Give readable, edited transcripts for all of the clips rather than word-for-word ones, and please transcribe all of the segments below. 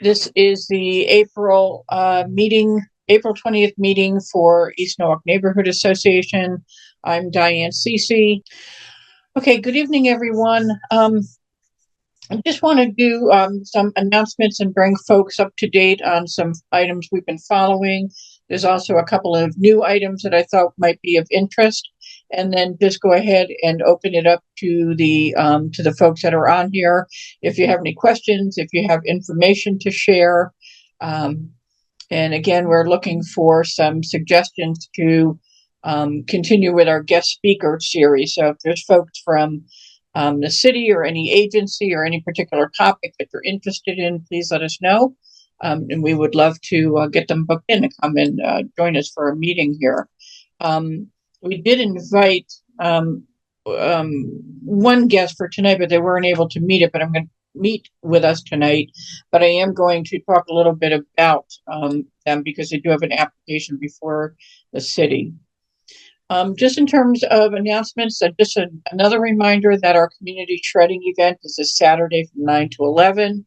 This is the April 20th meeting for East Norwalk Neighborhood Association. I'm Diane Cece. Okay, good evening, everyone. I just want to do some announcements and bring folks up to date on some items we've been following. There's also a couple of new items that I thought might be of interest, and then just go ahead and open it up to the folks that are on here. If you have any questions, if you have information to share, and again, we're looking for some suggestions to continue with our guest speaker series. So if there's folks from the city or any agency or any particular topic that you're interested in, please let us know. And we would love to get them booked in to come and join us for a meeting here. We did invite one guest for tonight, but they weren't able to meet meet with us tonight. But I am going to talk a little bit about them because they do have an application before the city. Just in terms of announcements, just another reminder that our community shredding event is this Saturday from 9 to 11.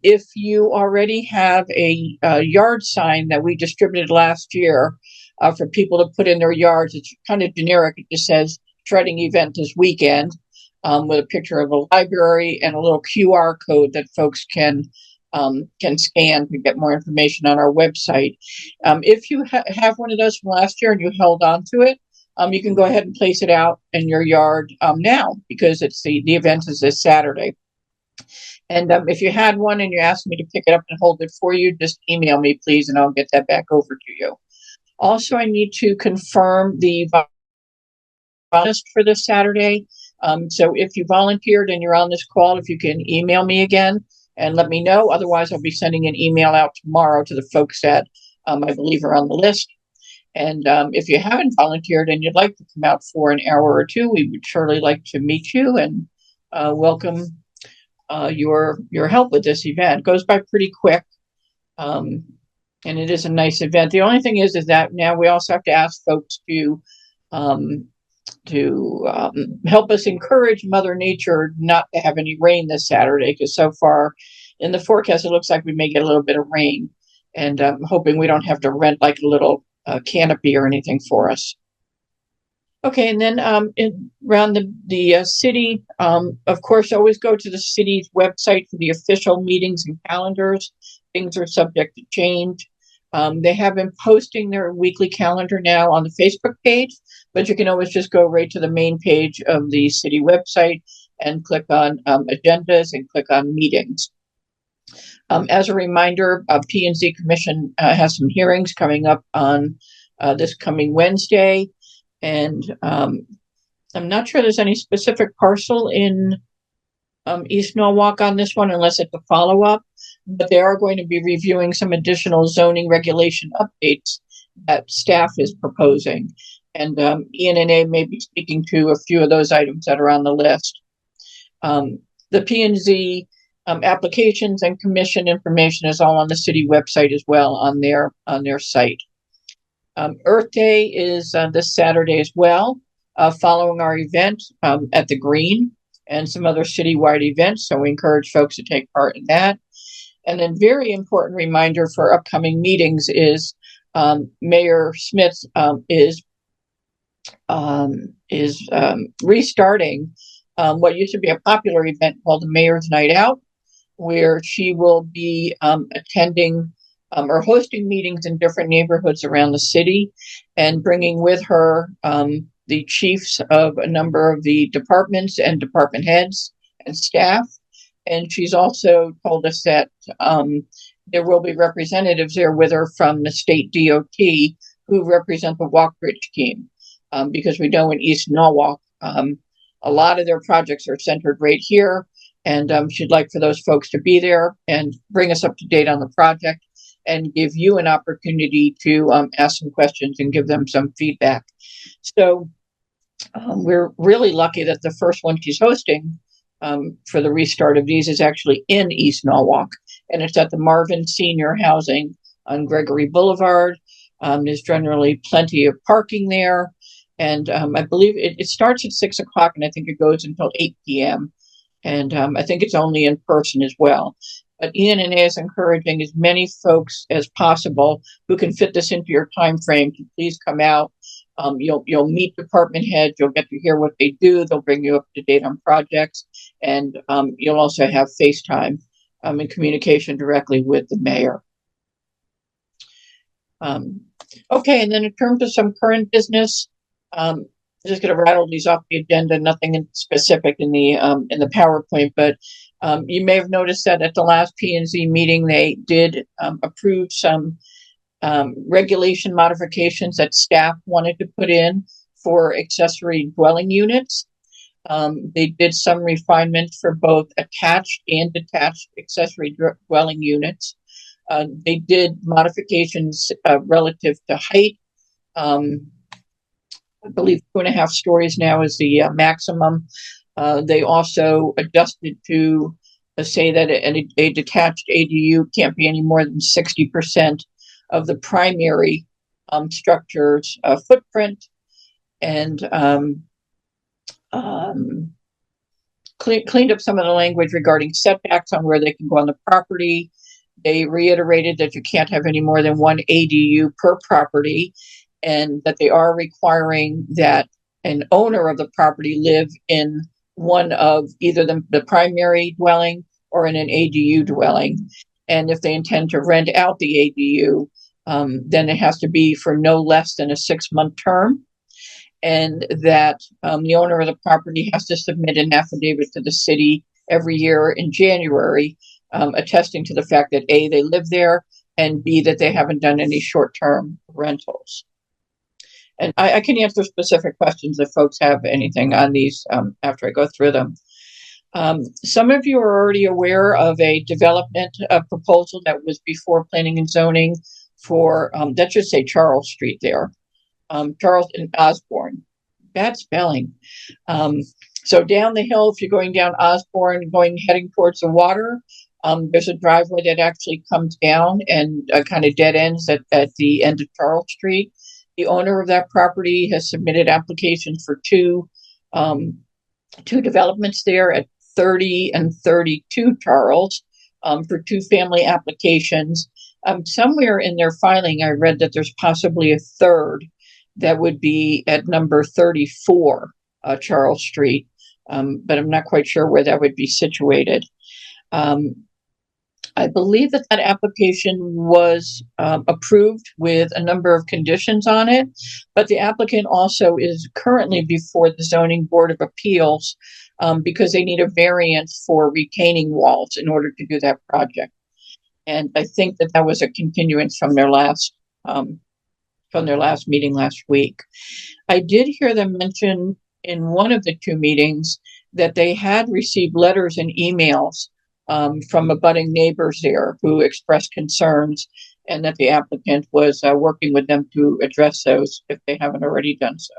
If you already have a yard sign that we distributed last year for people to put in their yards, it's kind of generic. It just says shredding event this weekend with a picture of a library and a little QR code that folks can scan to get more information on our website. If you have one of those from last year and you held on to it, you can go ahead and place it out in your yard now because it's the event is this Saturday. And if you had one and you asked me to pick it up and hold it for you, just email me, please, and I'll get that back over to you. Also, I need to confirm the list for this Saturday. So if you volunteered and you're on this call, if you can email me again and let me know. Otherwise, I'll be sending an email out tomorrow to the folks that I believe are on the list. And if you haven't volunteered and you'd like to come out for an hour or two, we would surely like to meet you and welcome your help with this event. It goes by pretty quick, and it is a nice event. The only thing is that now we also have to ask folks to help us encourage Mother Nature not to have any rain this Saturday, because so far in the forecast it looks like we may get a little bit of rain, and I'm hoping we don't have to rent like a little canopy or anything for us. Okay, and then around the city, of course, always go to the city's website for the official meetings and calendars. Things are subject to change. They have been posting their weekly calendar now on the Facebook page, but you can always just go right to the main page of the city website and click on agendas and click on meetings. As a reminder, P&Z Commission has some hearings coming up on this coming Wednesday. And I'm not sure there's any specific parcel in East Norwalk on this one, unless it's a follow-up. But they are going to be reviewing some additional zoning regulation updates that staff is proposing. And ENNA may be speaking to a few of those items that are on the list. The P&Z applications and commission information is all on the city website as well on their site. Earth Day is this Saturday as well, following our event at the Green and some other citywide events. So we encourage folks to take part in that. And then very important reminder for upcoming meetings is Mayor Smith is restarting what used to be a popular event called the Mayor's Night Out, where she will be attending or hosting meetings in different neighborhoods around the city and bringing with her the chiefs of a number of the departments and department heads and staff. And she's also told us that there will be representatives there with her from the state DOT who represent the Walk Bridge scheme, because we know in East Norwalk, a lot of their projects are centered right here. And she'd like for those folks to be there and bring us up to date on the project and give you an opportunity to ask some questions and give them some feedback. So we're really lucky that the first one she's hosting for the restart of these is actually in East Norwalk, and it's at the Marvin Senior Housing on Gregory Boulevard. There's generally plenty of parking there, and I believe it starts at 6 o'clock, and I think it goes until 8 p.m., and I think it's only in person as well. But ENNA is encouraging as many folks as possible who can fit this into your time frame to please come out. You'll meet department heads. You'll get to hear what they do. They'll bring you up to date on projects, and you'll also have FaceTime and communication directly with the mayor. Okay, and then in terms of some current business, I'm just going to rattle these off the agenda. Nothing specific in the PowerPoint, but you may have noticed that at the last P&Z meeting, they did approve some regulation modifications that staff wanted to put in for accessory dwelling units. They did some refinements for both attached and detached accessory dwelling units. They did modifications relative to height. I believe 2.5 stories now is the maximum. They also adjusted to say that a detached ADU can't be any more than 60% of the primary structure's footprint, and cleaned up some of the language regarding setbacks on where they can go on the property. They reiterated that you can't have any more than one ADU per property, and that they are requiring that an owner of the property live in one of either the primary dwelling or in an ADU dwelling. And if they intend to rent out the ADU, then it has to be for no less than a 6-month term. And that the owner of the property has to submit an affidavit to the city every year in January, attesting to the fact that A, they live there, and B, that they haven't done any short-term rentals. And I can answer specific questions if folks have anything on these after I go through them. Some of you are already aware of a development proposal that was before Planning and Zoning for, that should say Charles Street there. Charles and Osborne. Bad spelling. So down the hill, if you're going down Osborne, heading towards the water, there's a driveway that actually comes down and kind of dead ends at the end of Charles Street. The owner of that property has submitted applications for two developments there at 30 and 32 Charles for 2 family applications. Somewhere in their filing, I read that there's possibly a third that would be at number 34 Charles Street, but I'm not quite sure where that would be situated. I believe that application was approved with a number of conditions on it, but the applicant also is currently before the Zoning Board of Appeals because they need a variance for retaining walls in order to do that project. And I think that was a continuance from their last meeting last week. I did hear them mention in one of the 2 meetings that they had received letters and emails from abutting neighbors there who expressed concerns, and that the applicant was working with them to address those if they haven't already done so.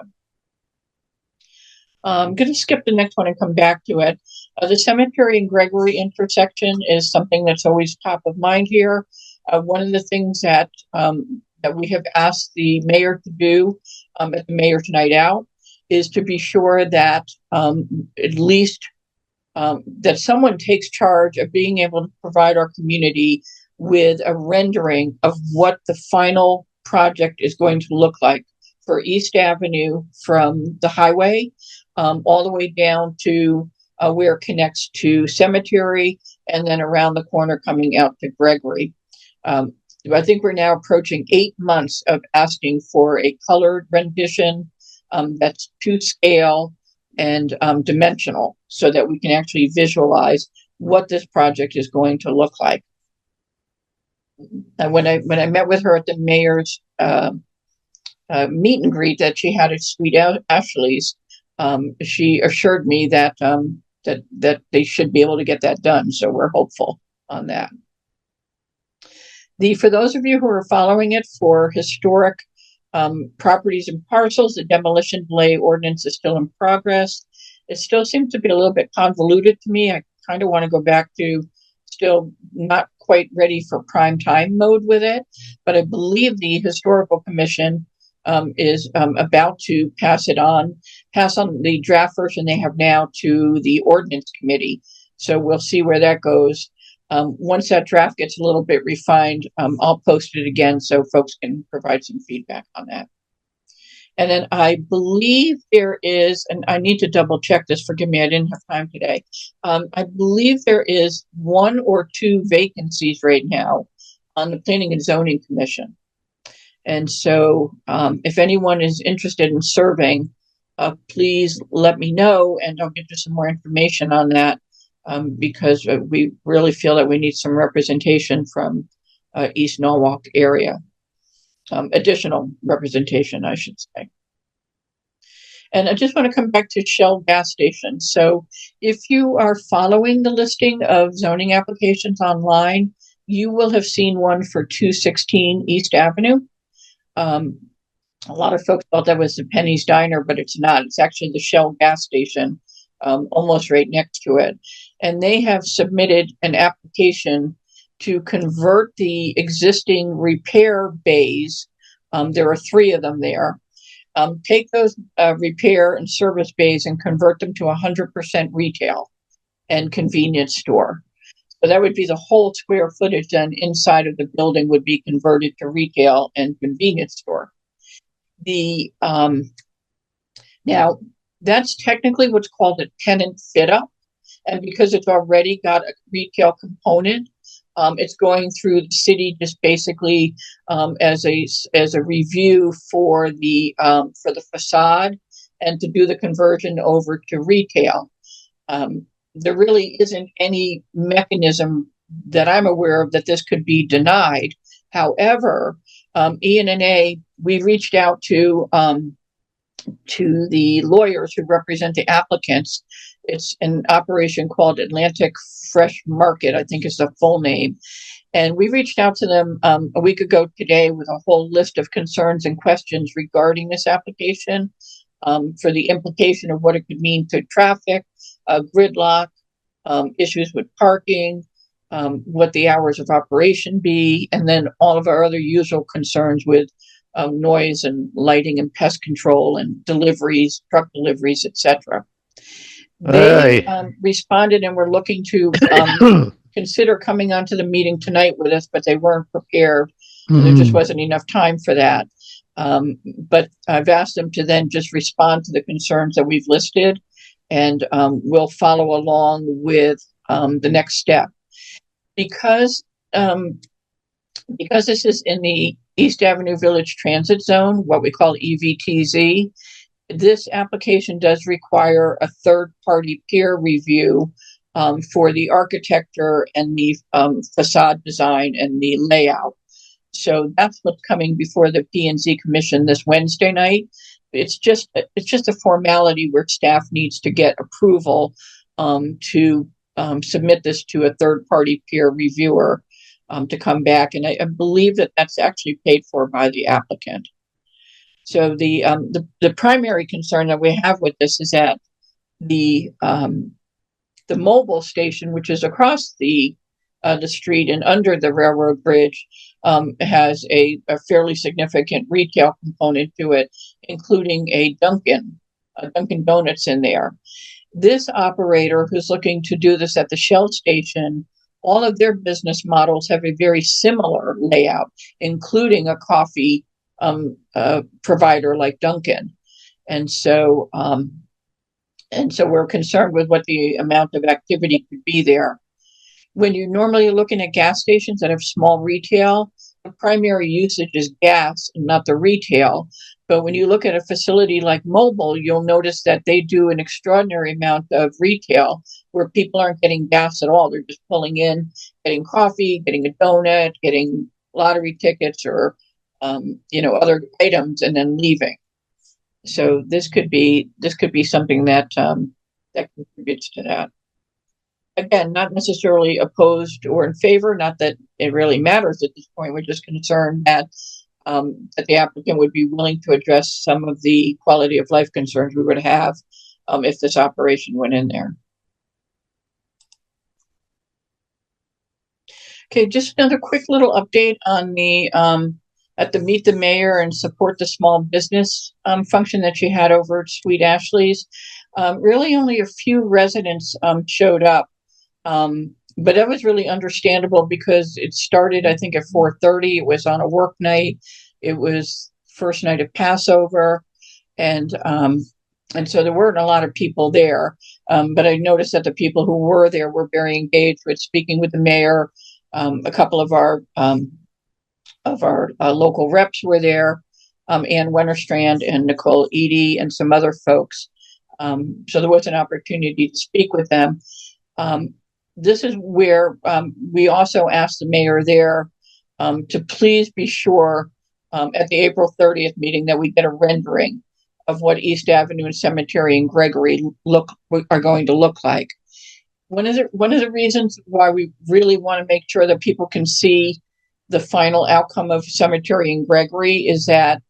I'm going to skip the next one and come back to it. The cemetery and Gregory intersection is something that's always top of mind here. One of the things that we have asked the mayor to do at the Mayor's Night Out is to be sure that at least that someone takes charge of being able to provide our community with a rendering of what the final project is going to look like for East Avenue from the highway all the way down to where it connects to Cemetery, and then around the corner coming out to Gregory. I think we're now approaching 8 months of asking for a colored rendition that's to scale and dimensional, so that we can actually visualize what this project is going to look like. And when I met with her at the mayor's meet and greet that she had at Sweet Ashley's, she assured me that that they should be able to get that done. So we're hopeful on that. For those of you who are following it for historic properties and parcels, the demolition delay ordinance is still in progress. It still seems to be a little bit convoluted to me. I kind of want to go back to still not quite ready for prime time mode with it, but I believe the Historical Commission is about to pass on the draft version they have now to the Ordinance Committee. So we'll see where that goes. Once that draft gets a little bit refined, I'll post it again so folks can provide some feedback on that. And then I believe there is, and I need to double check this, forgive me, I didn't have time today. I believe there is 1 or 2 vacancies right now on the Planning and Zoning Commission. And so if anyone is interested in serving, please let me know and I'll get you some more information on that, because we really feel that we need some representation from East Norwalk area. Additional representation, I should say. And I just want to come back to Shell gas stations. So if you are following the listing of zoning applications online, you will have seen one for 216 East Avenue. A lot of folks thought that was the Penny's Diner, but it's not. It's actually the Shell gas station, almost right next to it. And they have submitted an application to convert the existing repair bays. There are 3 of them there. Take those repair and service bays and convert them to 100% retail and convenience store. So that would be the whole square footage then inside of the building would be converted to retail and convenience store. Now that's technically what's called a tenant fit up. And because it's already got a retail component, it's going through the city just basically as a review for the facade and to do the conversion over to retail. There really isn't any mechanism that I'm aware of that this could be denied. However, ENNA, we reached out to the lawyers who represent the applicants. It's an operation called Atlantic Fresh Market, I think is the full name. And we reached out to them a week ago today with a whole list of concerns and questions regarding this application, for the implication of what it could mean to traffic, gridlock, issues with parking, what the hours of operation be, and then all of our other usual concerns with noise and lighting and pest control and deliveries, truck deliveries, etc. They responded and were looking to consider coming onto the meeting tonight with us, but they weren't prepared. There just wasn't enough time for that. But I've asked them to then just respond to the concerns that we've listed, and we'll follow along with the next step. Because this is in the East Avenue Village Transit Zone, what we call EVTZ, this application does require a third-party peer review for the architecture and the facade design and the layout. So that's what's coming before the P&Z Commission this Wednesday night. It's just a formality where staff needs to get approval to submit this to a third-party peer reviewer to come back, and I believe that that's actually paid for by the applicant. So the primary concern that we have with this is that the mobile station, which is across the street and under the railroad bridge, has a fairly significant retail component to it, including a Dunkin' Donuts in there. This operator who's looking to do this at the Shell station, all of their business models have a very similar layout, including a coffee provider like Dunkin'. And so we're concerned with what the amount of activity could be there. When you're normally looking at gas stations that have small retail, the primary usage is gas and not the retail. But when you look at a facility like Mobile, you'll notice that they do an extraordinary amount of retail where people aren't getting gas at all. They're just pulling in, getting coffee, getting a donut, getting lottery tickets or other items, and then leaving. So this could be something that contributes to that. Again, not necessarily opposed or in favor, not that it really matters at this point. We're just concerned that the applicant would be willing to address some of the quality of life concerns we would have if this operation went in there. Okay, just another quick little update on the at the Meet the Mayor and Support the Small Business function that she had over at Sweet Ashley's. Really only a few residents showed up. But that was really understandable because it started, I think, at 4:30. It was on a work night. It was first night of Passover, and so there weren't a lot of people there. But I noticed that the people who were there were very engaged with speaking with the mayor. A couple of our local reps were there, Ann Wennerstrand and Nicole Eady and some other folks. So there was an opportunity to speak with them. This is where we also asked the mayor there to please be sure at the April 30th meeting that we get a rendering of what East Avenue and Cemetery and Gregory are going to look like. One of the reasons why we really want to make sure that people can see the final outcome of Cemetery and Gregory is that,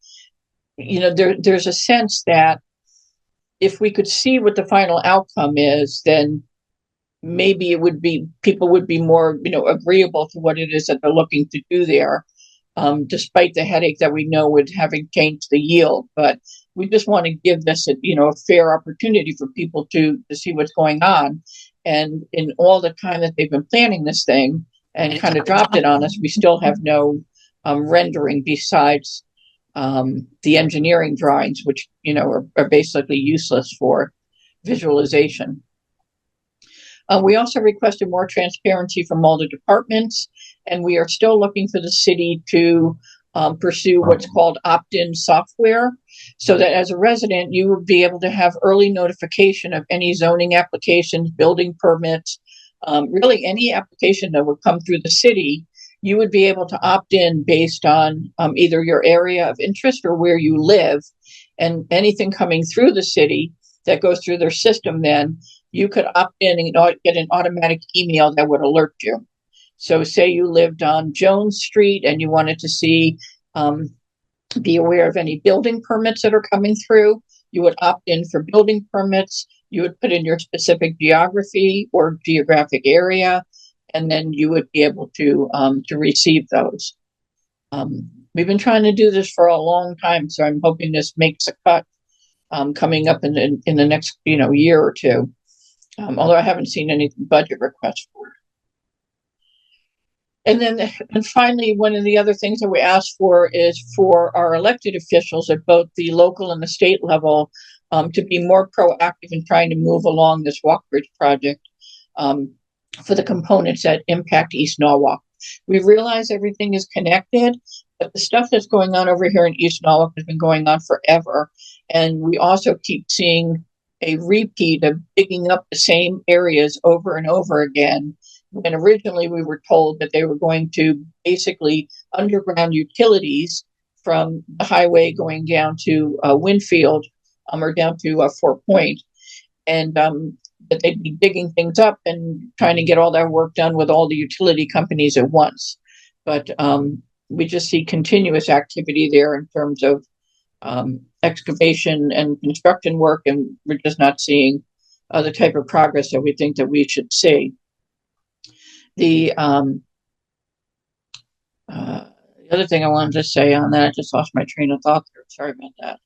there's a sense that if we could see what the final outcome is, then maybe people would be more, agreeable to what it is that they're looking to do there, despite the headache that we know with having changed the yield. But we just want to give this, a fair opportunity for people to see what's going on. And in all the time that they've been planning this thing and kind of dropped it on us, we still have no rendering besides the engineering drawings, which, are basically useless for visualization. We also requested more transparency from all the departments, and we are still looking for the city to pursue what's called opt-in software, so that as a resident, you would be able to have early notification of any zoning applications, building permits, really any application that would come through the city. You would be able to opt in based on either your area of interest or where you live, and anything coming through the city that goes through their system, then you could opt in and get an automatic email that would alert you. So say you lived on Jones Street and you wanted to be aware of any building permits that are coming through, you would opt in for building permits. You would put in your specific geography or geographic area, and then you would be able to receive those. We've been trying to do this for a long time, so I'm hoping this makes a cut coming up in the next year or two. Although I haven't seen any budget requests for it. And finally, one of the other things that we asked for is for our elected officials at both the local and the state level to be more proactive in trying to move along this walk bridge project for the components that impact East Norwalk. We realize everything is connected, but the stuff that's going on over here in East Norwalk has been going on forever. And we also keep seeing a repeat of digging up the same areas over and over again. And originally we were told that they were going to basically underground utilities from the highway going down to Winfield or down to Fort Point, and that they'd be digging things up and trying to get all that work done with all the utility companies at once. But we just see continuous activity there in terms of excavation and construction work, and we're just not seeing the type of progress that we think that we should see. The other thing I wanted to say on that, I just lost my train of thought there. Sorry about that.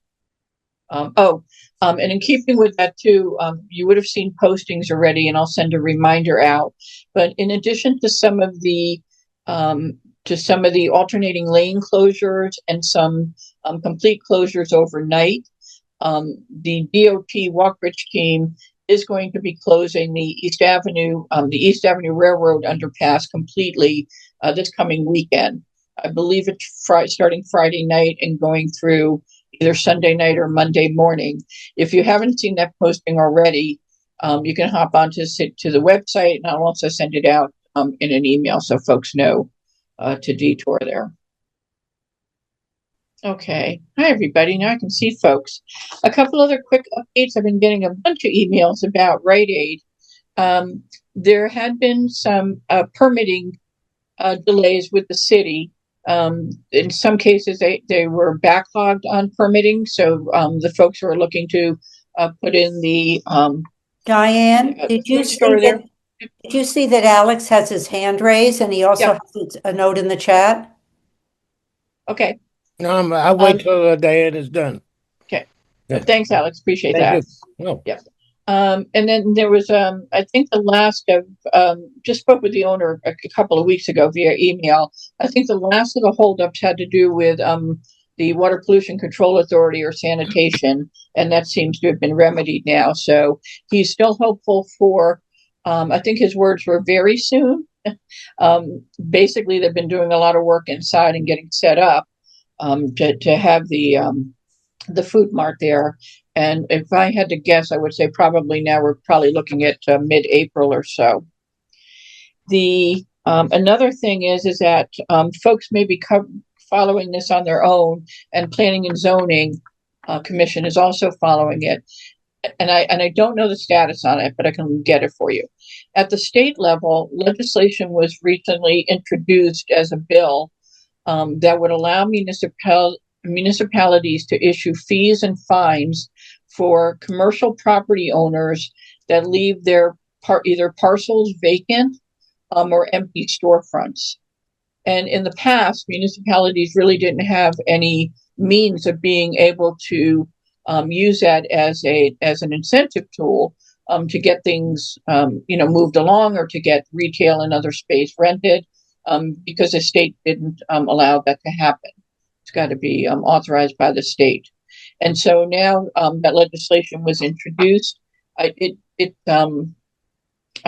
And in keeping with that too, you would have seen postings already, and I'll send a reminder out. But in addition to some of the alternating lane closures and some complete closures overnight, the DOT Walk Bridge team is going to be closing the East Avenue Railroad underpass completely this coming weekend. I believe it's starting Friday night and going through either Sunday night or Monday morning. If you haven't seen that posting already, you can hop onto the website, and I'll also send it out in an email so folks know to detour there. Okay. Hi, everybody. Now I can see folks. A couple other quick updates. I've been getting a bunch of emails about RiteAid. There had been some permitting delays with the city. In some cases, they were backlogged on permitting. So the folks who are looking to put in the Diane, did you see that Alex has his hand raised, and he also has a note in the chat? Okay. I'll wait till Diane is done. Okay. Yeah. Thanks, Alex. Appreciate that. No. Yeah. And then there was, I think the last of, just spoke with the owner a couple of weeks ago via email. I think the last of the holdups had to do with the Water Pollution Control Authority or sanitation, and that seems to have been remedied now. So he's still hopeful for, I think his words were very soon. Basically, they've been doing a lot of work inside and getting set up to have the food mart there. And if I had to guess, I would say probably now we're probably looking at mid-April or so. The another thing is that folks may be following this on their own, and Planning and Zoning Commission is also following it. And I don't know the status on it, but I can get it for you. At the state level, legislation was recently introduced as a bill that would allow municipalities to issue fees and fines for commercial property owners that leave their either parcels vacant or empty storefronts. And in the past, municipalities really didn't have any means of being able to use that as an incentive tool to get things moved along, or to get retail and other space rented, because the state didn't allow that to happen. It's got to be authorized by the state. And so now that legislation was introduced. I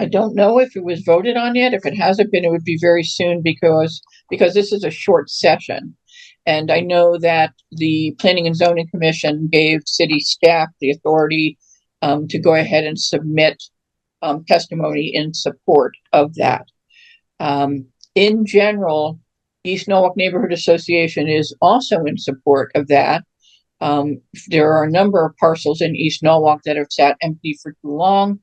don't know if it was voted on yet. If it hasn't been, it would be very soon, because this is a short session. And I know that the Planning and Zoning Commission gave city staff the authority to go ahead and submit testimony in support of that. In general, East Norwalk Neighborhood Association is also in support of that. There are a number of parcels in East Norwalk that have sat empty for too long,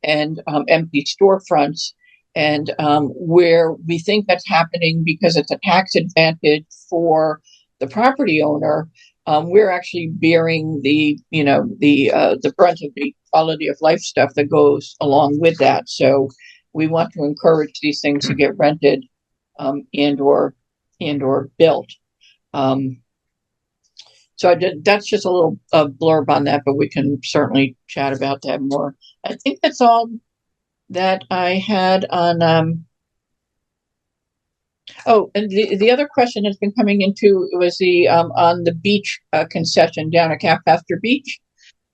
and empty storefronts. And where we think that's happening because it's a tax advantage for the property owner, we're actually bearing the brunt of the quality of life stuff that goes along with that. So we want to encourage these things to get rented and or built. So that's just a little blurb on that, but we can certainly chat about that more. I think that's all that I had on. Oh, and the other question that's been coming into was the on the beach concession down at Pastor Beach.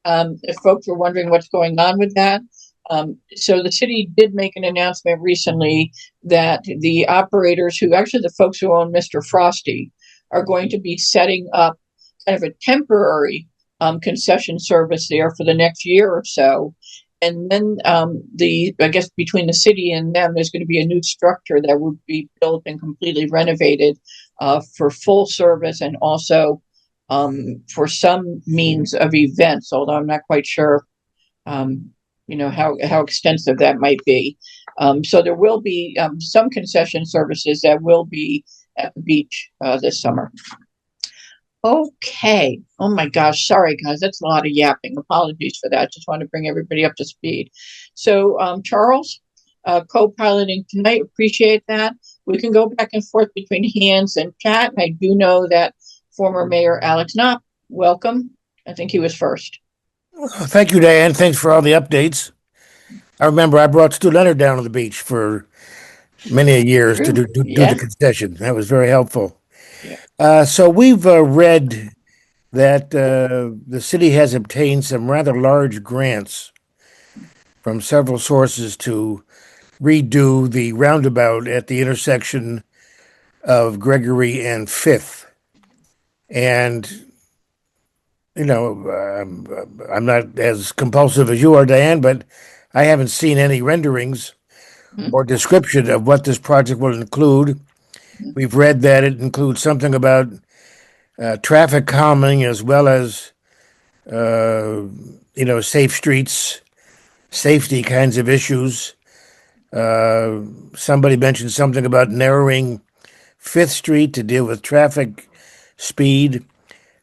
If folks were wondering what's going on with that. So the city did make an announcement recently that the operators, who actually the folks who own Mr. Frosty, are going to be setting up kind of a temporary concession service there for the next year or so. And then I guess between the city and them, there's going to be a new structure that would be built and completely renovated for full service, and also for some means of events, although I'm not quite sure how extensive that might be. So there will be some concession services that will be at the beach this summer. Okay. Oh my gosh. Sorry, guys. That's a lot of yapping. Apologies for that. Just want to bring everybody up to speed. So, Charles, co-piloting tonight. Appreciate that. We can go back and forth between hands and chat. And I do know that former Mayor Alex Knopp, welcome. I think he was first. Thank you, Diane. Thanks for all the updates. I remember I brought Stu Leonard down to the beach for many years to do the concession. That was very helpful. Yeah. So we've read that the city has obtained some rather large grants from several sources to redo the roundabout at the intersection of Gregory and Fifth. And, I'm not as compulsive as you are, Diane, but I haven't seen any renderings or description of what this project will include. We've read that it includes something about traffic calming, as well as, safe streets, safety kinds of issues. Somebody mentioned something about narrowing Fifth Street to deal with traffic speed.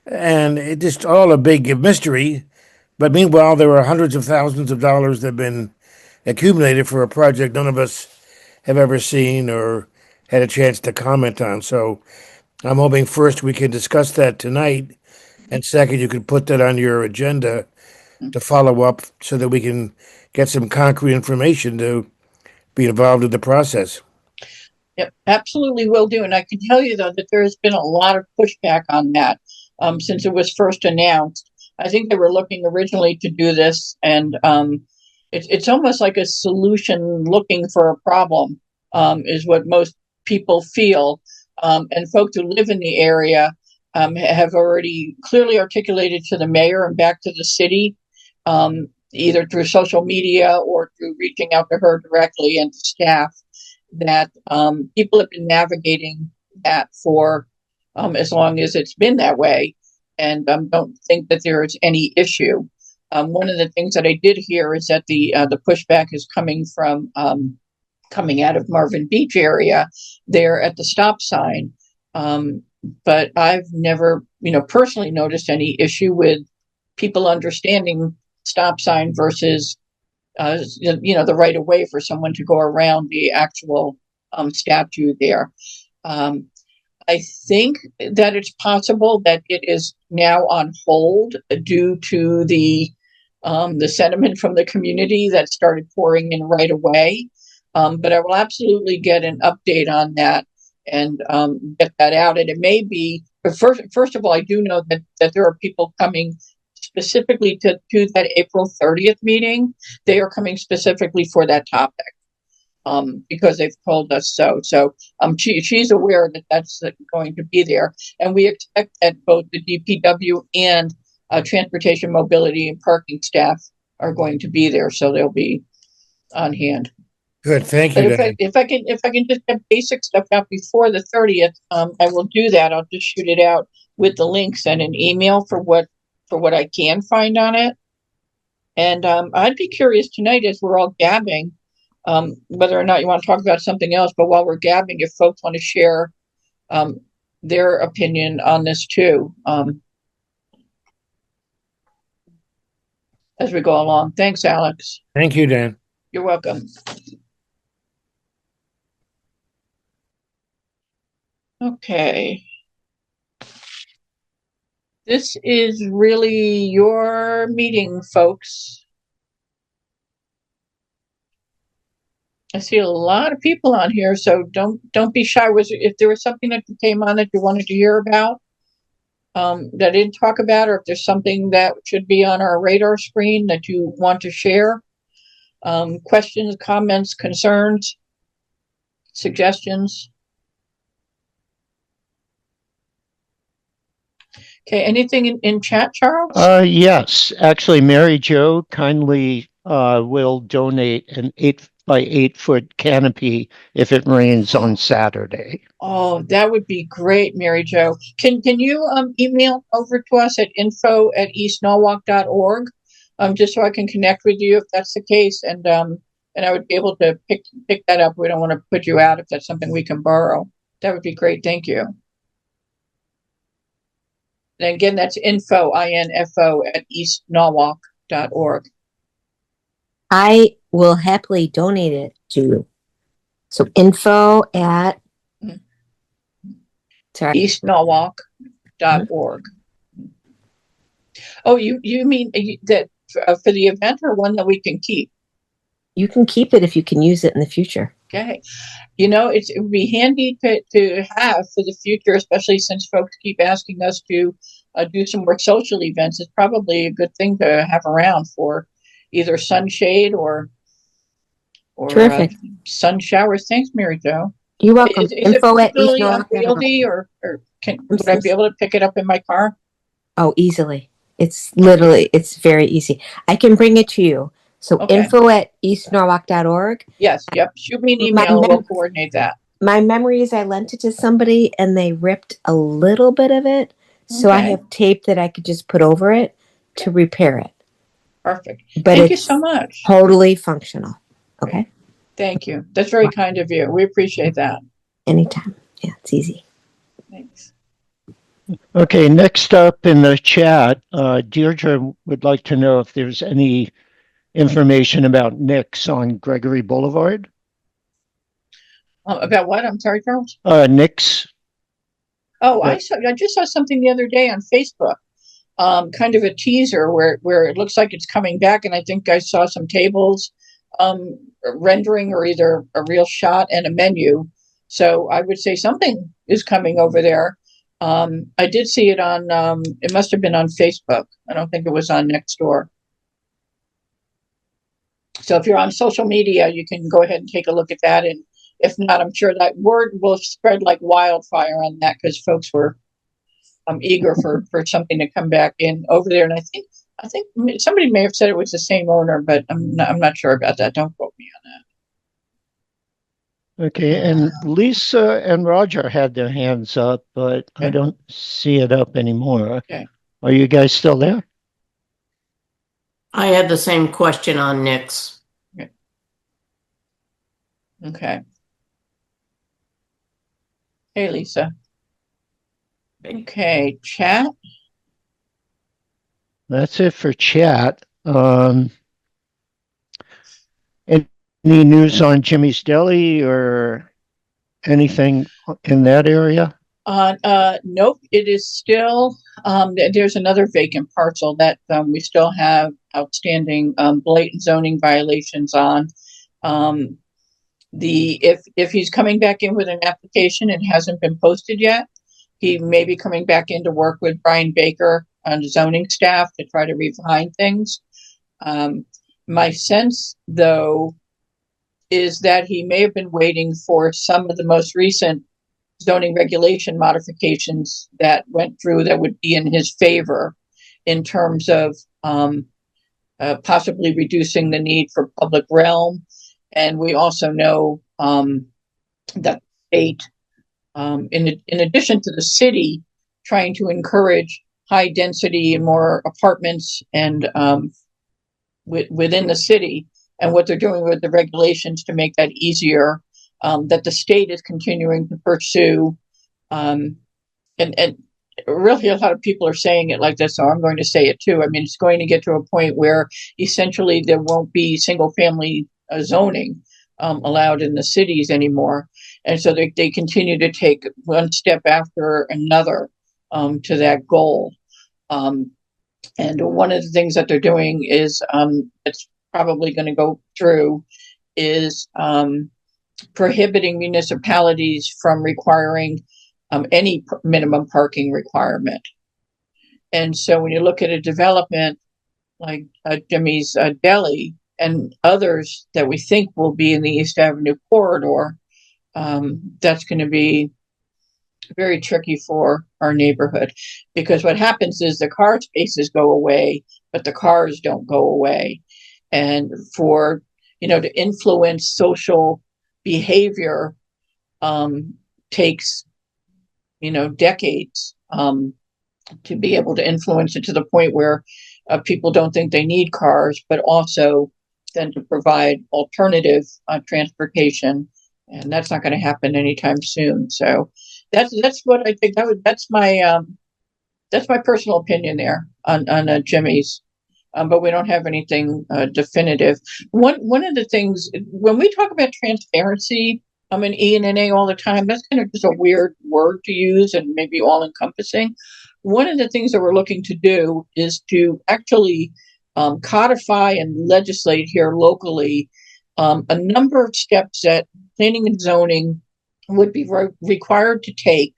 And it's just all a big mystery. But meanwhile, there are hundreds of thousands of dollars that have been accumulated for a project none of us have ever seen or had a chance to comment on. So I'm hoping first we can discuss that tonight, and second, you could put that on your agenda to follow up so that we can get some concrete information to be involved in the process. Yep, absolutely will do. And I can tell you, though, that there has been a lot of pushback on that since it was first announced. I think they were looking originally to do this, and it's almost like a solution looking for a problem, is what most people feel. And folks who live in the area have already clearly articulated to the mayor and back to the city, either through social media or through reaching out to her directly and to staff, that people have been navigating that for as long as it's been that way, and don't think that there is any issue. One of the things that I did hear is that the pushback is coming from coming out of Marvin Beach area there at the stop sign. But I've never, personally noticed any issue with people understanding stop sign versus the right of way for someone to go around the actual statue there. I think that it's possible that it is now on hold due to the sentiment from the community that started pouring in right away. But I will absolutely get an update on that and get that out. And it may be, but first of all, I do know that there are people coming specifically to that April 30th meeting. They are coming specifically for that topic because they've told us so. So she's aware that that's going to be there. And we expect that both the DPW and transportation, mobility, and parking staff are going to be there. So they'll be on hand. Good, thank you. But if I can just get basic stuff out before the 30th, I will do that. I'll just shoot it out with the links and an email for what I can find on it. And I'd be curious tonight, as we're all gabbing, whether or not you want to talk about something else, but while we're gabbing, if folks want to share their opinion on this too, as we go along. Thanks, Alex. Thank you, Dan. You're welcome. Okay. This is really your meeting, folks. I see a lot of people on here, so don't be shy. If there was something that came on that you wanted to hear about, that I didn't talk about, or if there's something that should be on our radar screen that you want to share, questions, comments, concerns, suggestions. Okay, anything in chat, Charles? Yes, actually, Mary Jo kindly will donate an 8x8-foot canopy if it rains on Saturday. Oh, that would be great, Mary Jo. Can you email over to us at info@eastnorwalk.org, just so I can connect with you if that's the case, and I would be able to pick that up. We don't want to put you out if that's something we can borrow. That would be great. Thank you. And again, that's info, INFO, @eastnorwalk.org. I will happily donate it to you. So info at eastnorwalk.org. Oh, you mean that for the event, or one that we can keep? You can keep it if you can use it in the future. Okay. It would be handy to have for the future, especially since folks keep asking us to do some more social events. It's probably a good thing to have around for either sunshade or Terrific. Sun showers. Thanks, Mary Jo. You're welcome. Is it particularly unwieldy, or would I be able to pick it up in my car? Oh, easily. It's very easy. I can bring it to you. So info at eastnorwalk.org. Yes, yep. Shoot me an email. We'll coordinate that. My memory is I lent it to somebody and they ripped a little bit of it. So I have tape that I could just put over it to repair it. Perfect. But Thank you so much. Totally functional. Okay. Thank you. That's very kind of you. We appreciate that. Anytime. Yeah, it's easy. Thanks. Okay, next up in the chat, Deirdre would like to know if there's any information about Nick's on Gregory Boulevard. About what? I'm sorry, Charles. Nick's. Oh, I just saw something the other day on Facebook kind of a teaser where it looks like it's coming back, and I think I saw some tables rendering, or either a real shot and a menu. So I would say something is coming over there. I did see it on, it must have been on Facebook. I don't think it was on Nextdoor. So if you're on social media, you can go ahead and take a look at that. And if not, I'm sure that word will spread like wildfire on that, because folks were eager for something to come back in over there. And I think somebody may have said it was the same owner, but I'm not sure about that. Don't quote me on that. Okay, and Lisa and Roger had their hands up, but I don't see it up anymore. Okay. Are you guys still there? I had the same question on Nick's. Okay. Hey, Lisa. Okay, chat. That's it for chat. Any news on Jimmy's Deli or anything in that area? Nope. It is still, there's another vacant parcel that we still have outstanding blatant zoning violations on. If he's coming back in with an application, it hasn't been posted yet. He may be coming back in to work with Brian Baker on the zoning staff to try to refine things. My sense, though, is that he may have been waiting for some of the most recent zoning regulation modifications that went through that would be in his favor in terms of possibly reducing the need for public realm. And we also know that the state, in addition to the city, trying to encourage high density and more apartments and within the city, and what they're doing with the regulations to make that easier, that the state is continuing to pursue. And really a lot of people are saying it like this, so I'm going to say it too. I mean, it's going to get to a point where essentially there won't be single family zoning allowed in the cities anymore. And so they continue to take one step after another to that goal. And one of the things that they're doing is, it's probably going to go through, is prohibiting municipalities from requiring any minimum parking requirement. And so when you look at a development like Jimmy's Deli and others that we think will be in the East Avenue corridor, that's going to be very tricky for our neighborhood, because what happens is the car spaces go away, but the cars don't go away. And for, to influence social behavior takes, decades to be able to influence it to the point where people don't think they need cars, but also then to provide alternative transportation. And that's not going to happen anytime soon. So that's what I think. That's my personal opinion there on Jimmy's. But we don't have anything definitive. One of the things, when we talk about transparency, in ENNA all the time, that's kind of just a weird word to use and maybe all encompassing. One of the things that we're looking to do is to actually codify and legislate here locally a number of steps that planning and zoning would be required to take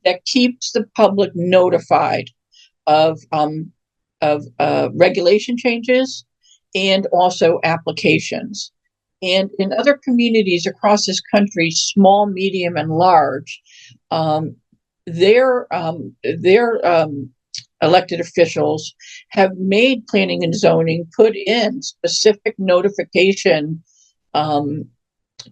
that keeps the public notified of regulation changes and also applications. And in other communities across this country, small, medium, and large, their elected officials have made planning and zoning put in specific notification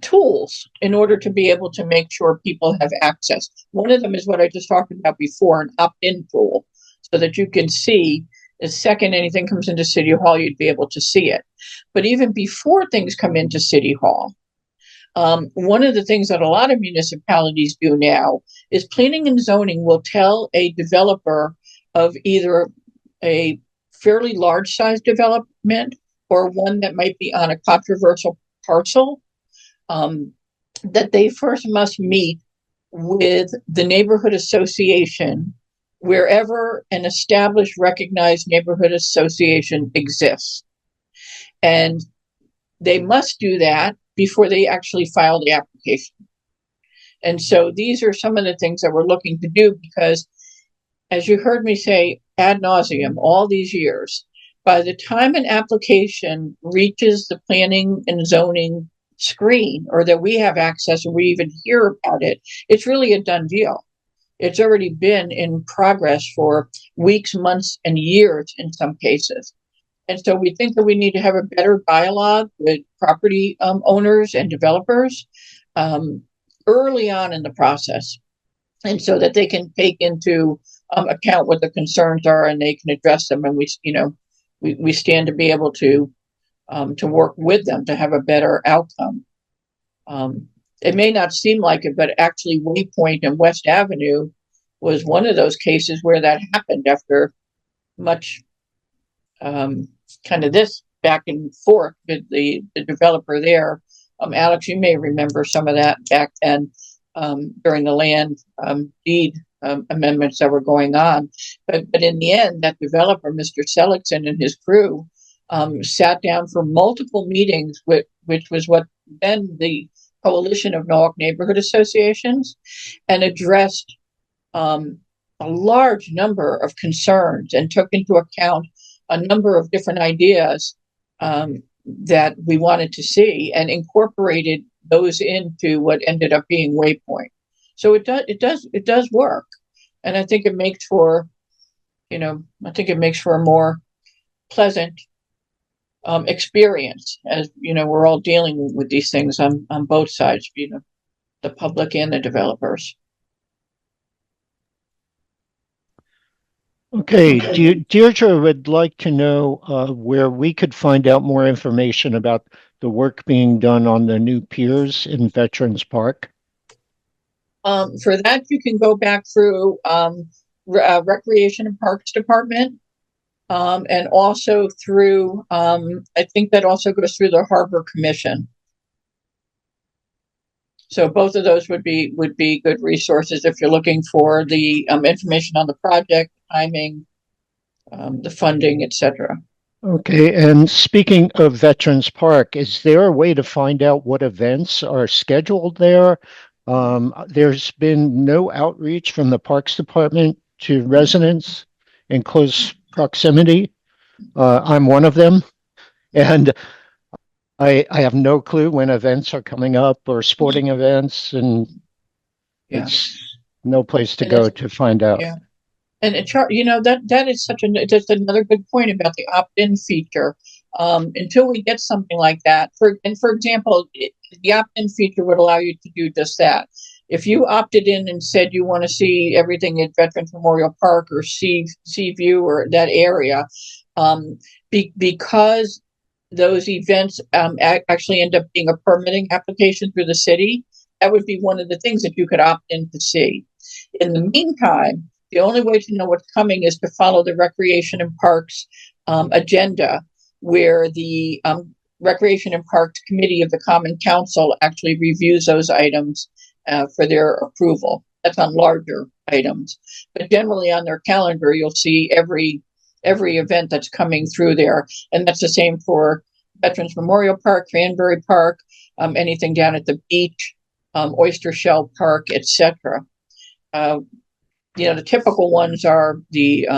tools in order to be able to make sure people have access. One of them is what I just talked about before, an opt-in tool, so that you can see the second anything comes into City Hall, you'd be able to see it. But even before things come into City Hall, one of the things that a lot of municipalities do now is planning and zoning will tell a developer of either a fairly large size development or one that might be on a controversial parcel, that they first must meet with the neighborhood association wherever an established, recognized neighborhood association exists. And they must do that before they actually file the application. And so these are some of the things that we're looking to do, because as you heard me say ad nauseum all these years, by the time an application reaches the planning and zoning screen, or that we have access or we even hear about it, it's really a done deal. It's already been in progress for weeks, months, and years in some cases. And so we think that we need to have a better dialogue with property owners and developers early on in the process, and so that they can take into account what the concerns are and they can address them. And we stand to be able to work with them to have a better outcome. It may not seem like it, but actually Waypoint and West Avenue was one of those cases where that happened after much kind of this back and forth with the developer there. Alex, you may remember some of that back then during the land deed amendments that were going on. But in the end, that developer, Mr. Seligson, and his crew sat down for multiple meetings, which was what then the Coalition of Norwalk Neighborhood Associations, and addressed a large number of concerns and took into account a number of different ideas that we wanted to see, and incorporated those into what ended up being Waypoint. So it does work, and I think it makes for, a more pleasant experience, as we're all dealing with these things on both sides, the public and the developers. Okay, Deirdre would like to know where we could find out more information about the work being done on the new piers in Veterans Park. For that, you can go back through Recreation and Parks Department, and also through, I think that also goes through the Harbor Commission. So both of those would be good resources if you're looking for the information on the project, timing, the funding, etc. Okay, and speaking of Veterans Park, is there a way to find out what events are scheduled there? There's been no outreach from the Parks Department to residents in close proximity. I'm one of them, and I have no clue when events are coming up or sporting events, and it's no place to go to find out. Yeah. And that is just another good point about the opt-in feature. Until we get something like that, for example, the opt-in feature would allow you to do just that. If you opted in and said you want to see everything at Veterans Memorial Park or Seaview or that area, because those events actually end up being a permitting application through the city, that would be one of the things that you could opt in to see. In the meantime, the only way to know what's coming is to follow the Recreation and Parks agenda, where the Recreation and Parks Committee of the Common Council actually reviews those items for their approval. That's on larger items. But generally on their calendar, you'll see every event that's coming through there. And that's the same for Veterans Memorial Park, Cranberry Park, anything down at the beach, Oyster Shell Park, etc. The typical ones are the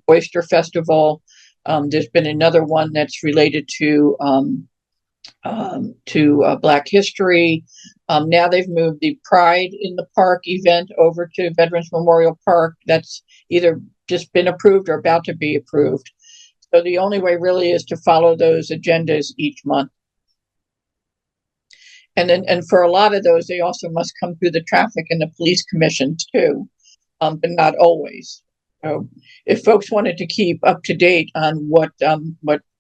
Oyster Festival. There's been another one that's related to Black History. Now they've moved the Pride in the Park event over to Veterans Memorial Park. That's either just been approved or about to be approved. So the only way really is to follow those agendas each month. And for a lot of those, they also must come through the traffic and the police commissions too, but not always. So if folks wanted to keep up to date on what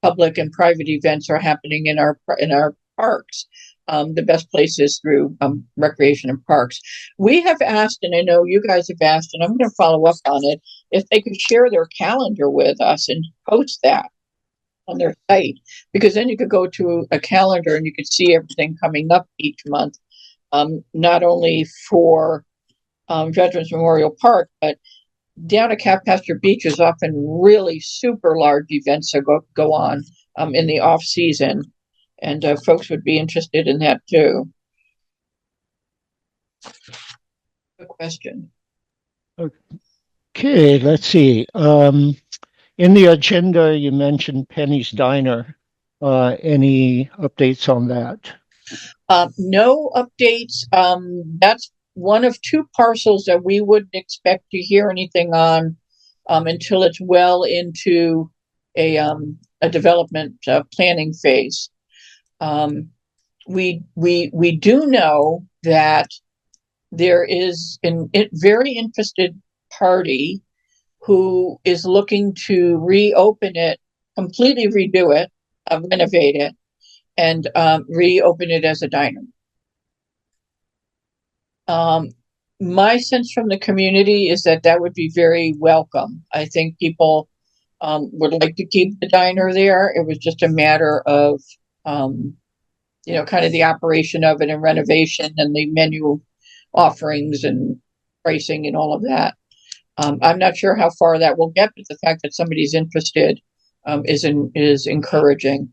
public and private events are happening in our parks, the best place is through Recreation and Parks. We have asked, and I know you guys have asked, and I'm going to follow up on it, if they could share their calendar with us and post that on their site, because then you could go to a calendar and you could see everything coming up each month, not only for Veterans Memorial Park, but down at Pasture Beach is often really super large events that go on in the off season, and folks would be interested in that too. Good question. Okay, let's see. In the agenda, you mentioned Penny's Diner. Any updates on that? No updates. That's one of two parcels that we wouldn't expect to hear anything on until it's well into a development planning phase. We do know that there is a very interested party who is looking to reopen it, completely redo it, renovate it, and reopen it as a diner. My sense from the community is that would be very welcome. I think people would like to keep the diner there. It was just a matter of, kind of the operation of it and renovation and the menu offerings and pricing and all of that. I'm not sure how far that will get, but the fact that somebody's interested is encouraging.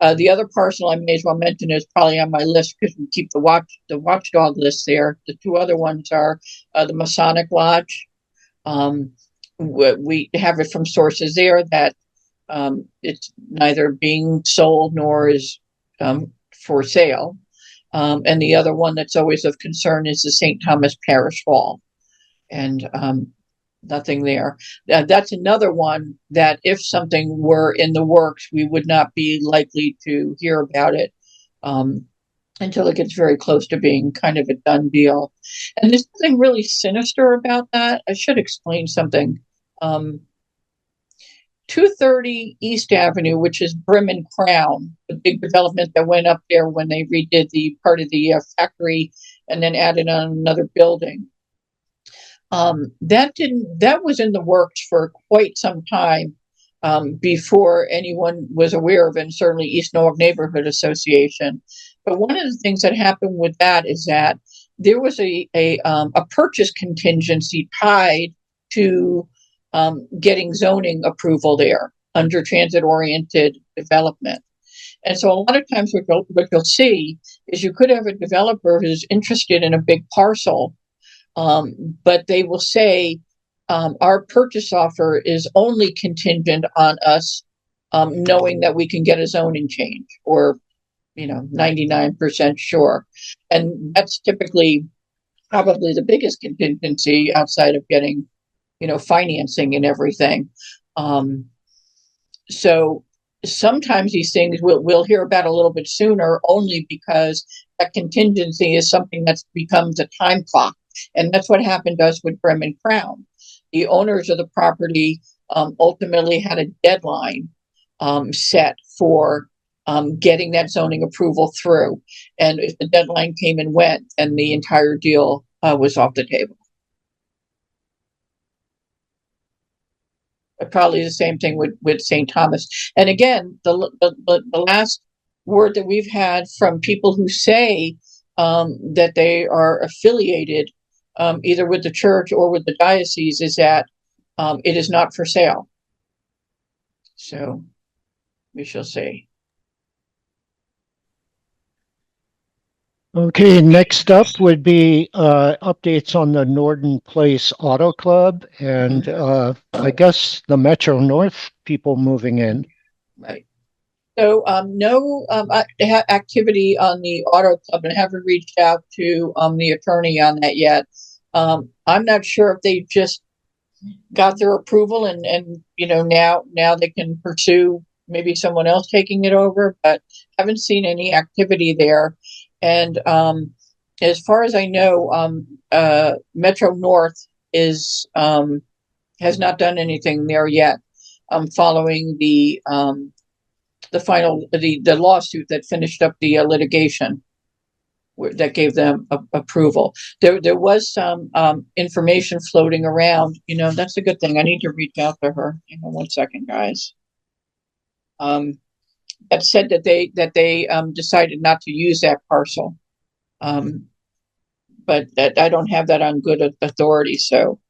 The other parcel I may as well mention is probably on my list because we keep the watchdog list there. The two other ones are the Masonic Lodge. We have it from sources there that it's neither being sold nor is for sale. And the other one that's always of concern is the St. Thomas Parish Hall. And nothing there. That's another one that if something were in the works, we would not be likely to hear about it until it gets very close to being kind of a done deal. And there's something really sinister about that. I should explain something. 230 East Avenue, which is Brim and Crown, the big development that went up there when they redid the part of the factory and then added on another building. That was in the works for quite some time before anyone was aware of it, and certainly East Norwalk Neighborhood Association. But one of the things that happened with that is that there was a purchase contingency tied to getting zoning approval there under transit-oriented development. And so a lot of times what you'll see is you could have a developer who's interested in a big parcel, but they will say our purchase offer is only contingent on us knowing that we can get a zoning change, or 99% sure. And that's typically probably the biggest contingency outside of getting financing and everything. So sometimes these things we'll hear about a little bit sooner, only because that contingency is something that becomes a time clock. And that's what happened to us with Brim and Crown. The owners of the property ultimately had a deadline set for getting that zoning approval through. And if the deadline came and went, and the entire deal was off the table. Probably the same thing with St. Thomas. And again, the last word that we've had from people who say that they are affiliated either with the church or with the diocese is that it is not for sale. So we shall see. Okay, next up would be updates on the Norton Place Auto Club and I guess the Metro North people moving in. Right. So no activity on the auto club, and haven't reached out to the attorney on that yet. I'm not sure if they just got their approval and now they can pursue maybe someone else taking it over, but haven't seen any activity there. And as far as I know, Metro North has not done anything there yet, following the lawsuit that finished up the litigation that gave them approval. There was some information floating around. That's a good thing. I need to reach out to her. Hang on one second, guys. That said that they decided not to use that parcel, but that I don't have that on good authority. So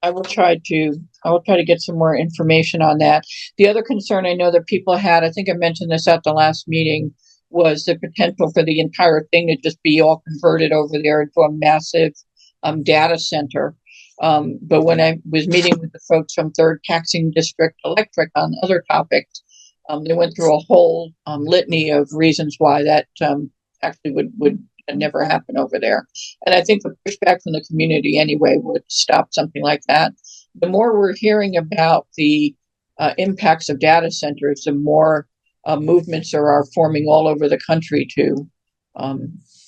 I will try to get some more information on that. The other concern I know that people had, I think I mentioned this at the last meeting, was the potential for the entire thing to just be all converted over there into a massive data center. But when I was meeting with the folks from Third Taxing District Electric on other topics, they went through a whole litany of reasons why that actually would never happen over there. And I think the pushback from the community anyway would stop something like that. The more we're hearing about the impacts of data centers, the more movements are forming all over the country to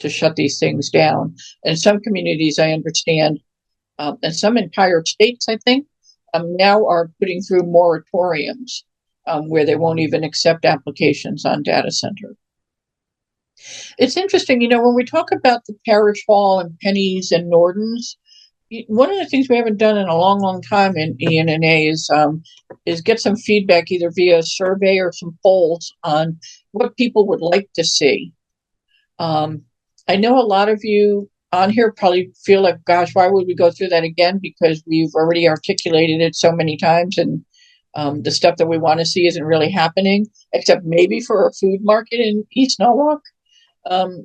shut these things down. And some communities, I understand, and some entire states, I think, now are putting through moratoriums where they won't even accept applications on data centers. It's interesting, when we talk about the parish hall and Pennies and Nordens, one of the things we haven't done in a long, long time in ENNA is get some feedback either via a survey or some polls on what people would like to see. I know a lot of you on here probably feel like, gosh, why would we go through that again? Because we've already articulated it so many times, and the stuff that we want to see isn't really happening, except maybe for a food market in East Norwalk.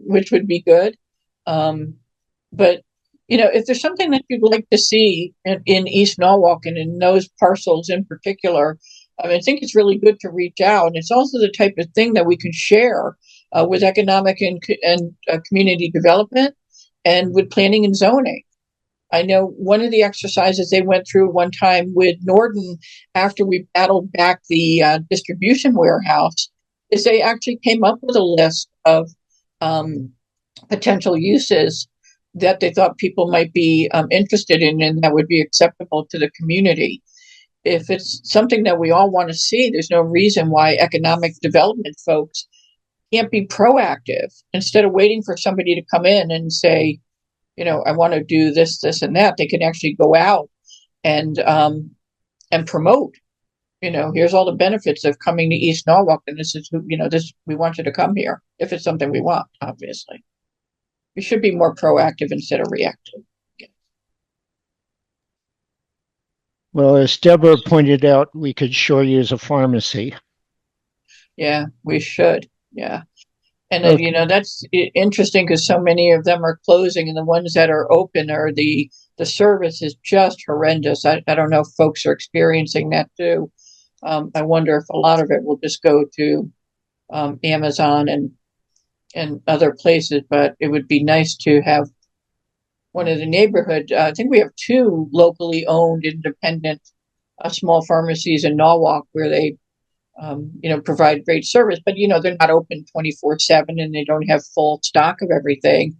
Which would be good. But, if there's something that you'd like to see in East Norwalk and in those parcels in particular, I think it's really good to reach out. And it's also the type of thing that we can share with economic and community development and with planning and zoning. I know one of the exercises they went through one time with Norden after we battled back the distribution warehouse is they actually came up with a list of potential uses that they thought people might be interested in and that would be acceptable to the community. If it's something that we all want to see, there's no reason why economic development folks can't be proactive instead of waiting for somebody to come in and say, I want to do this, this, and that. They can actually go out and promote. Here's all the benefits of coming to East Norwalk, and this is, this, we want you to come here if it's something we want, obviously. We should be more proactive instead of reactive. Well, as Deborah pointed out, we could sure use a pharmacy. Yeah, we should. Yeah. And then, that's interesting because so many of them are closing, and the ones that are open are the service is just horrendous. I don't know if folks are experiencing that too. I wonder if a lot of it will just go to Amazon and other places, but it would be nice to have one of the neighborhood. I think we have 2 locally owned independent small pharmacies in Norwalk where they, provide great service, but, they're not open 24/7 and they don't have full stock of everything.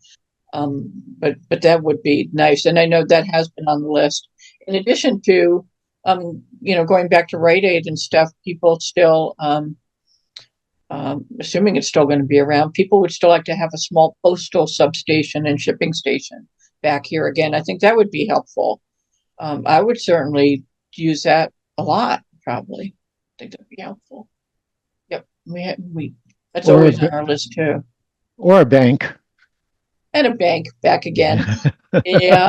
But that would be nice. And I know that has been on the list. In addition to, going back to RiteAid and stuff, people still, assuming it's still going to be around, people would still like to have a small postal substation and shipping station back here again. I think that would be helpful. I would certainly use that a lot, probably. I think that'd be helpful. Yep. That's always on our list too. Or a bank. And a bank back again. Yeah.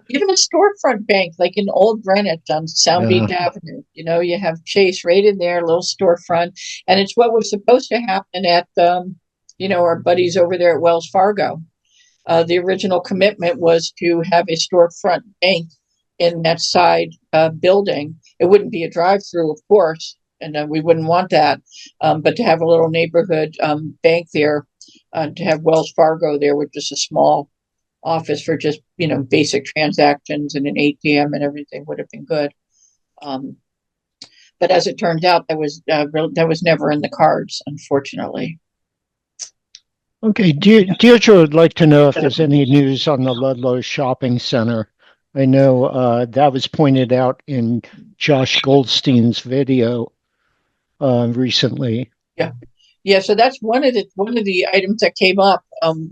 Even a storefront bank, like in Old Greenwich on Sound Beach Avenue. You have Chase right in there, a little storefront. And it's what was supposed to happen at, our buddies over there at Wells Fargo. The original commitment was to have a storefront bank in that side building. It wouldn't be a drive-through, of course, and we wouldn't want that. But to have a little neighborhood bank there, to have Wells Fargo there with just a small office for just, basic transactions and an ATM and everything would have been good. But as it turns out, that was never in the cards, unfortunately. Okay, Deirdre would like to know if there's any news on the Ludlow Shopping Center. I know that was pointed out in Josh Goldstein's video recently. Yeah. So that's one of the items that came up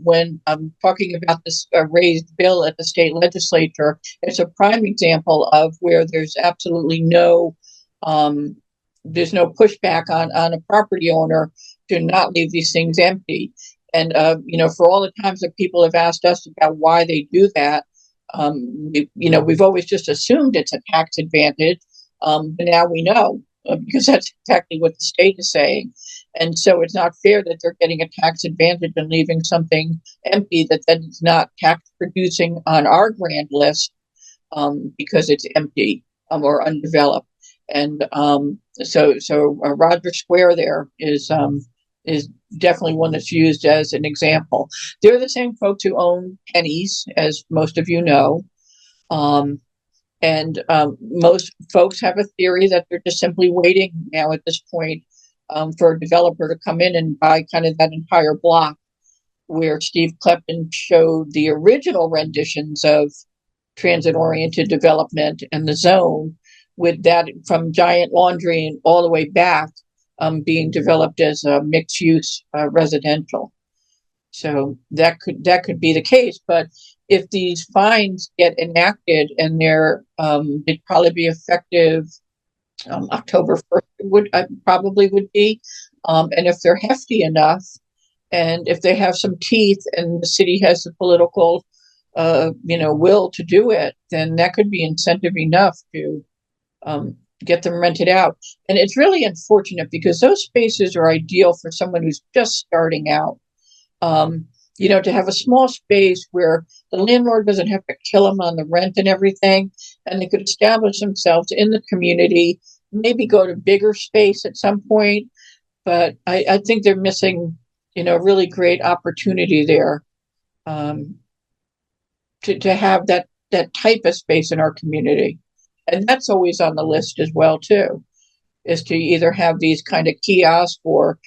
when I'm talking about this raised bill at the state legislature. It's a prime example of where there's absolutely no pushback on a property owner to not leave these things empty. And for all the times that people have asked us about why they do that, We've always just assumed it's a tax advantage, but now we know because that's exactly what the state is saying. And so it's not fair that they're getting a tax advantage and leaving something empty that then is not tax producing on our grant list because it's empty or undeveloped. And so Roger Square there is definitely one that's used as an example. They're the same folks who own Pennies, as most of you know. Most folks have a theory that they're just simply waiting now at this point for a developer to come in and buy kind of that entire block where Steve Klepton showed the original renditions of transit-oriented development and the zone, with that from Giant Laundry and all the way back being developed as a mixed-use residential. So that could be the case, but if these fines get enacted and they'd probably be effective October 1st, probably would be, and if they're hefty enough, and if they have some teeth, and the city has the political, will to do it, then that could be incentive enough to get them rented out. And it's really unfortunate because those spaces are ideal for someone who's just starting out. To have a small space where the landlord doesn't have to kill them on the rent and everything, and they could establish themselves in the community, maybe go to bigger space at some point. But I think they're missing, a really great opportunity there to have that type of space in our community. And that's always on the list as well, too, is to either have these kind of kiosks or,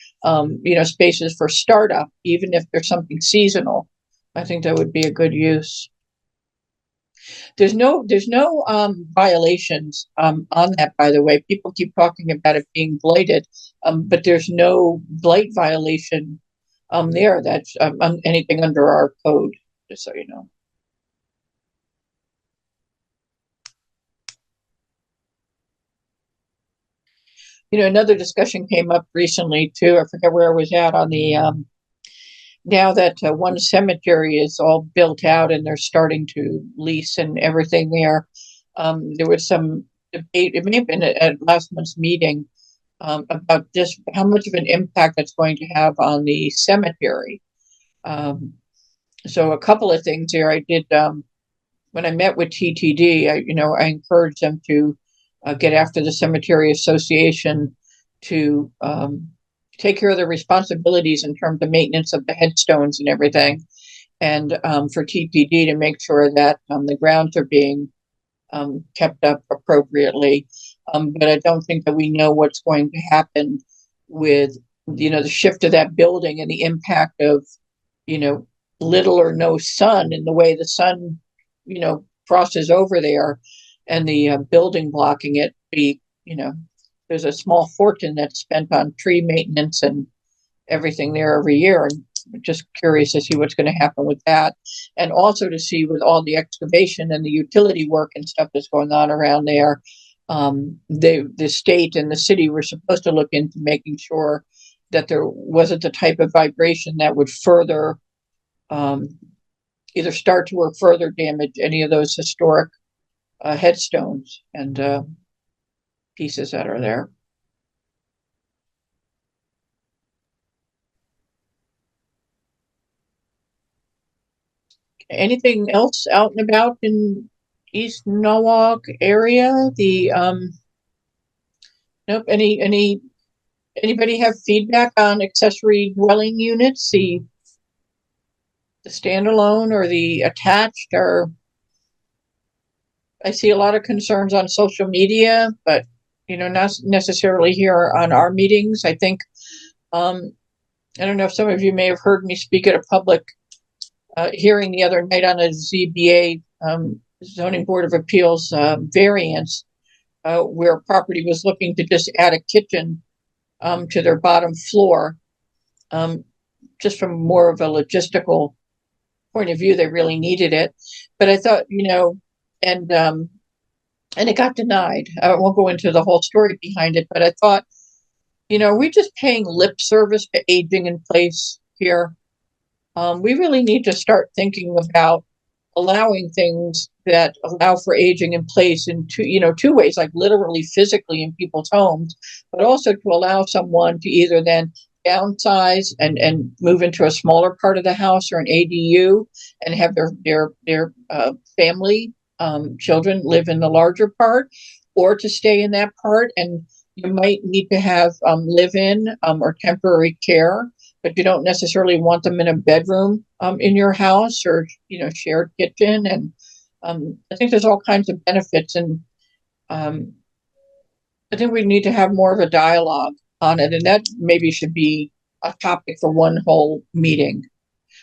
spaces for startup, even if there's something seasonal. I think that would be a good use. There's no violations on that, by the way. People keep talking about it being blighted, but there's no blight violation there. That's anything under our code, just so you know. Another discussion came up recently too. I forget where I was at on the now that one cemetery is all built out and they're starting to lease and everything there. There was some debate, it may have been at last month's meeting, about just how much of an impact that's going to have on the cemetery. So a couple of things here. I did when I met with TTD, I encouraged them to get after the Cemetery Association to take care of their responsibilities in terms of maintenance of the headstones and everything, and for TTD to make sure that the grounds are being kept up appropriately. But I don't think that we know what's going to happen with, the shift of that building and the impact of, little or no sun, in the way the sun, crosses over there, and the building blocking it. There's a small fortune that's spent on tree maintenance and everything there every year, and I'm just curious to see what's going to happen with that, and also to see with all the excavation and the utility work and stuff that's going on around there. The state and the city were supposed to look into making sure that there wasn't the type of vibration that would further either start to or further damage any of those historic headstones and pieces that are there. Anything else out and about in East Norwalk area? Nope. Anybody have feedback on accessory dwelling units, the standalone or the attached? Or I see a lot of concerns on social media, but not necessarily here on our meetings. I think I don't know if some of you may have heard me speak at a public hearing the other night on a ZBA zoning board of appeals variance where a property was looking to just add a kitchen to their bottom floor. Just from more of a logistical point of view, they really needed it. But I thought, and it got denied. I won't go into the whole story behind it, but I thought, are we just paying lip service to aging in place here? We really need to start thinking about allowing things that allow for aging in place in two ways, like literally physically in people's homes, but also to allow someone to either then downsize and move into a smaller part of the house or an ADU and have their family children live in the larger part, or to stay in that part. And you might need to have live-in or temporary care, but you don't necessarily want them in a bedroom in your house, or shared kitchen. And I think there's all kinds of benefits, and I think we need to have more of a dialogue on it, and that maybe should be a topic for one whole meeting.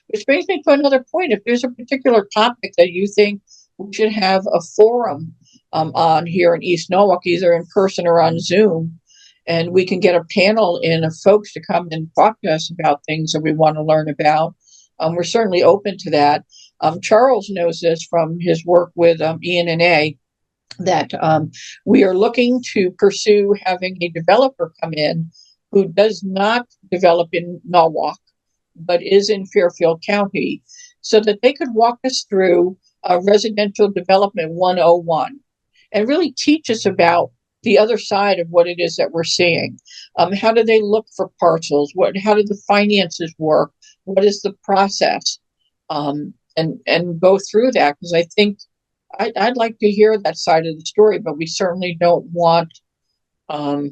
Which brings me to another point. If there's a particular topic that you think we should have a forum on here in East Norwalk, either in person or on Zoom, and we can get a panel in of folks to come and talk to us about things that we want to learn about, we're certainly open to that. Charles knows this from his work with ENNA, that we are looking to pursue having a developer come in who does not develop in Norwalk, but is in Fairfield County, so that they could walk us through residential development 101 and really teach us about the other side of what it is that we're seeing. How do they look for parcels? How do the finances work? What is the process? And go through that, because I think I'd like to hear that side of the story, but we certainly don't want, I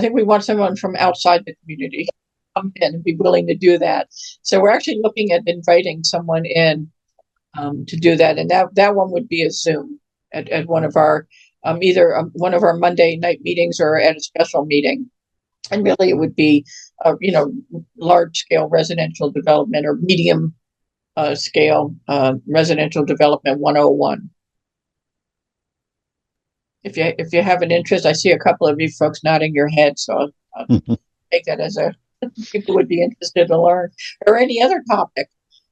think we want someone from outside the community to come in and be willing to do that. So we're actually looking at inviting someone in to do that. And that one would be a Zoom at one of our, either one of our Monday night meetings or at a special meeting. And really it would be, large scale residential development or medium scale residential development 101. If you have an interest, I see a couple of you folks nodding your head, so I'll take that as people would be interested to learn, or any other topic,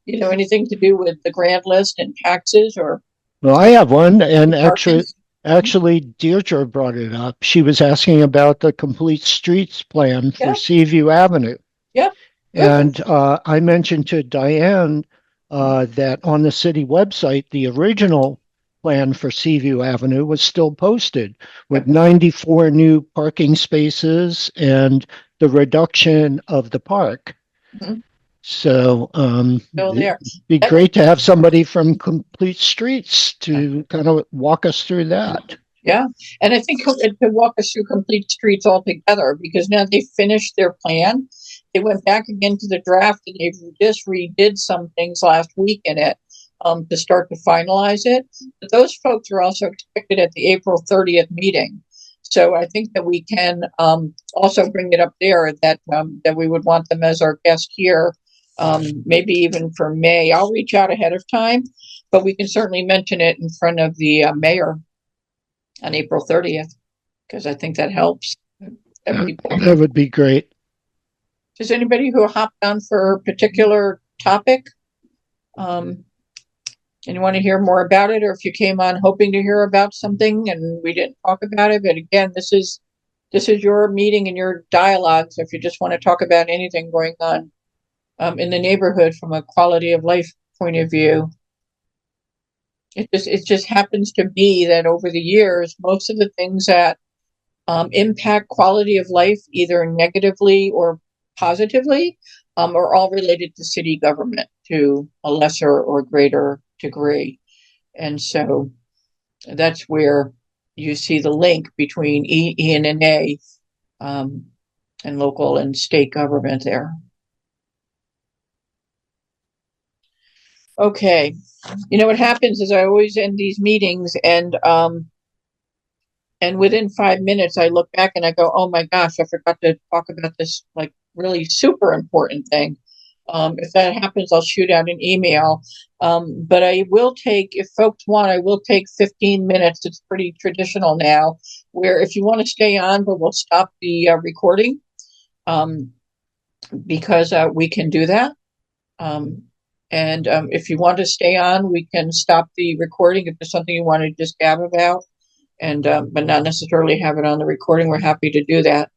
anything to do with the grand list and taxes, or. Well, I have one, and actually Deirdre brought it up. She was asking about the complete streets plan for Seaview Avenue. Yeah. And I mentioned to Diane that on the city website, the original plan for Seaview Avenue was still posted with 94 new parking spaces and the reduction of the park. Mm-hmm. So it'd be great to have somebody from Complete Streets to kind of walk us through that. Yeah, and I think to walk us through Complete Streets altogether, because now they finished their plan. They went back again to the draft, and they just redid some things last week in it to start to finalize it. But those folks are also expected at the April 30th meeting. So I think that we can also bring it up there that we would want them as our guest here, maybe even for May. I'll reach out ahead of time, but we can certainly mention it in front of the mayor on April 30th, because I think that helps. That would be great. Does anybody who hopped on for a particular topic, and you want to hear more about it, or if you came on hoping to hear about something and we didn't talk about it, but again, this is your meeting and your dialogue. So if you just want to talk about anything going on in the neighborhood from a quality of life point of view, it just happens to be that over the years, most of the things that impact quality of life, either negatively or positively, are all related to city government to a lesser or greater degree. And so that's where you see the link between ENNA and local and state government there. Okay. What happens is I always end these meetings, and within 5 minutes I look back and I go, oh my gosh, I forgot to talk about this like really super important thing. If that happens, I'll shoot out an email. But I will take, if folks want, I will take 15 minutes. It's pretty traditional now, where if you want to stay on, but we'll stop the recording, because we can do that. And if you want to stay on, we can stop the recording if there's something you want to just gab about, and but not necessarily have it on the recording. We're happy to do that.